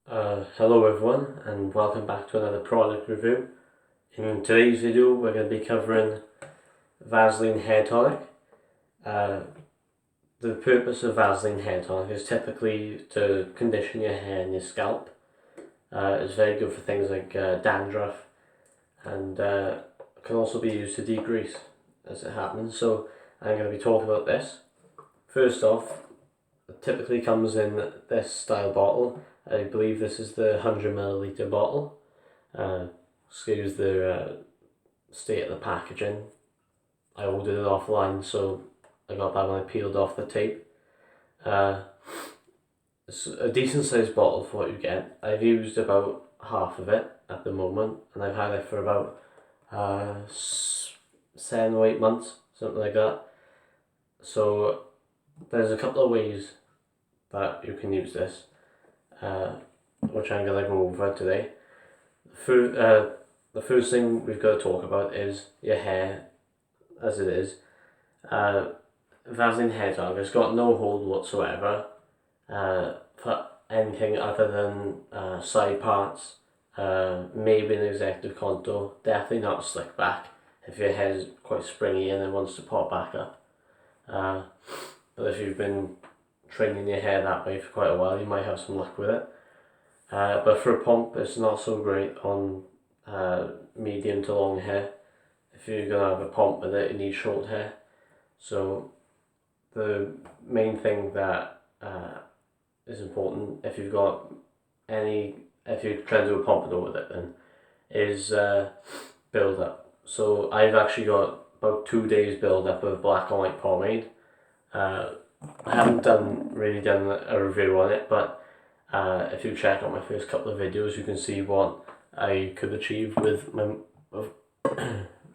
Hello everyone and welcome back to another product review. In today's video we're going to be covering Vaseline hair tonic. The purpose of Vaseline hair tonic is typically to condition your hair and your scalp. It's very good for things like dandruff, and can also be used to degrease as it happens. So I'm going to be talking about this. First off, it typically comes in this style bottle. I believe this is the 100ml bottle. Excuse the state of the packaging. I ordered it offline, so I got that when I peeled off the tape. It's a decent sized bottle for what you get. I've used about half of it at the moment, and I've had it for about 7 or 8 months, something like that. So there's a couple of ways that you can use this, which I'm going to go over today. The first thing we've got to talk about is your hair as it is. Vaseline hair tonic has got no hold whatsoever for anything other than side parts, maybe an executive contour, definitely not slick back if your hair is quite springy and it wants to pop back up. But if you've been training your hair that way for quite a while, you might have some luck with it. But for a pomp, it's not so great on medium to long hair. If you're going to have a pomp with it, you need short hair. So the main thing that is important if you've got if you're trying to do a pompadour with it, then is build up. So I've actually got about 2 days build up of black and white pomade. I haven't really done a review on it, but if you check out my first couple of videos, you can see what I could achieve with my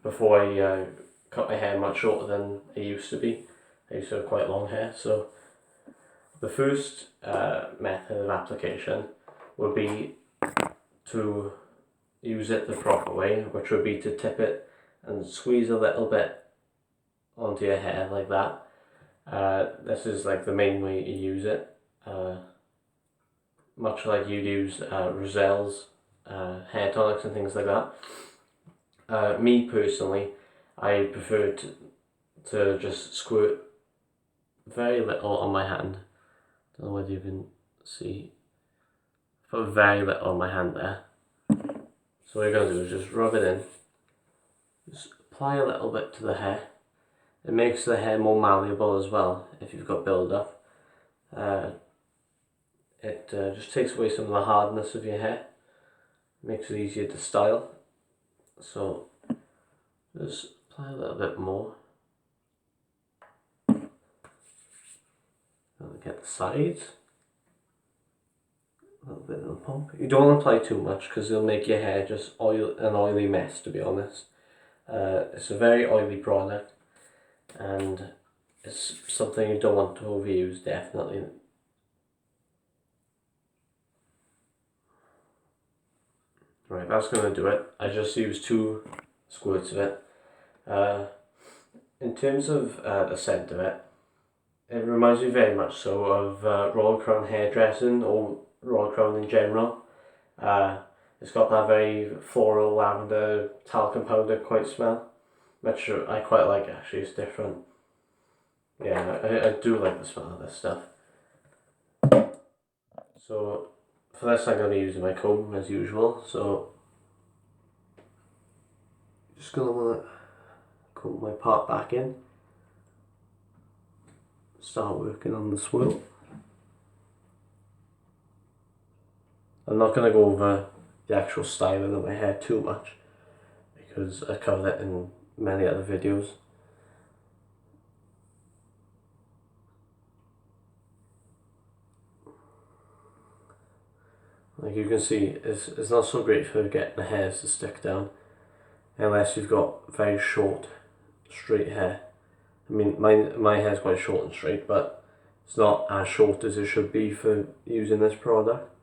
before I cut my hair much shorter than it used to be. I used to have quite long hair. So the first method of application would be to use it the proper way, which would be to tip it and squeeze a little bit onto your hair like that. This is like the main way you use it, much like you'd use Roselle's hair tonics and things like that. Me personally, I prefer to just squirt very little on my hand. Don't know whether you can see. Put very little on my hand there. So what you're going to do is just rub it in. Just apply a little bit to the hair. It makes the hair more malleable as well if you've got build up. It just takes away some of the hardness of your hair. Makes it easier to style. So just apply a little bit more. Get the sides. A little bit of a pump. You don't want to apply too much because it'll make your hair just an oily mess, to be honest. It's a very oily product, and it's something you don't want to overuse, definitely. Right, that's going to do it. I just used 2 squirts of it. In terms of the scent of it, it reminds me very much so of Royal Crown hairdressing, or Royal Crown in general. It's got that very floral, lavender, talcum powder quite smell, which I quite like actually. It's different. Yeah, I do like the smell of this stuff. So for this I'm going to be using my comb as usual, so just going to want to comb my part back in, start working on the swirl. I'm not going to go over the actual styling of my hair too much because I covered it in many other videos. Like you can see, it's not so great for getting the hairs to stick down unless you've got very short, straight hair. I mean, my hair's quite short and straight, but it's not as short as it should be for using this product.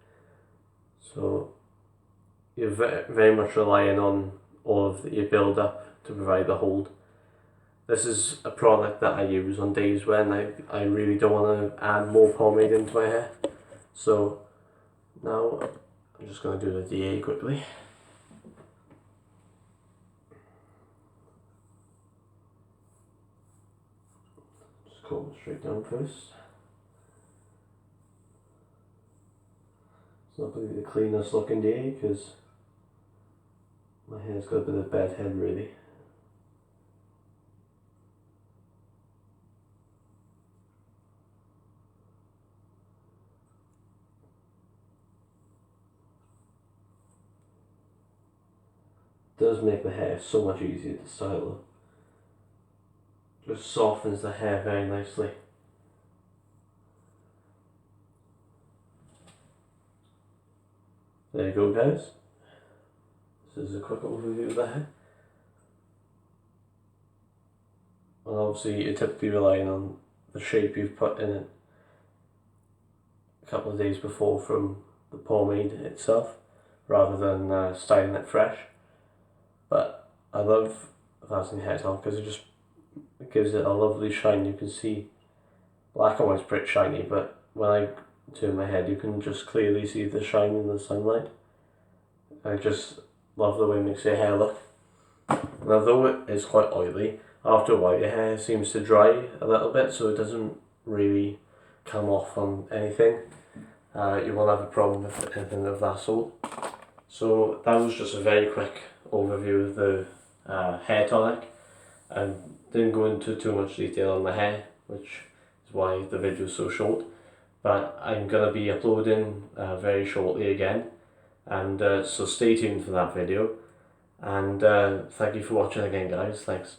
So you're very much relying on all of your build up to provide the hold. This is a product that I use on days when I really don't want to add more pomade into my hair. So Now I'm just going to do the DA quickly. Just comb it straight down first. It's not going to be the cleanest looking DA because my hair's got a bit of bad head really. It does make the hair so much easier to style though. Just softens the hair very nicely. There you go guys. This is a quick overview of the hair. And obviously you're typically relying on the shape you've put in it a couple of days before from the pomade itself, rather than styling it fresh. But I love Vaseline hair tonic because it gives it a lovely shine. You can see black and white's pretty shiny, but when I turn my head you can just clearly see the shine in the sunlight. I just love the way it makes your hair look. And although it is quite oily, after a while your hair seems to dry a little bit, so it doesn't really come off on anything. You won't have a problem with anything of that sort. So that was just a very quick overview of the hair tonic. I didn't go into too much detail on the hair, which is why the video is so short. But I'm going to be uploading very shortly again, and so stay tuned for that video. And thank you for watching again guys, thanks.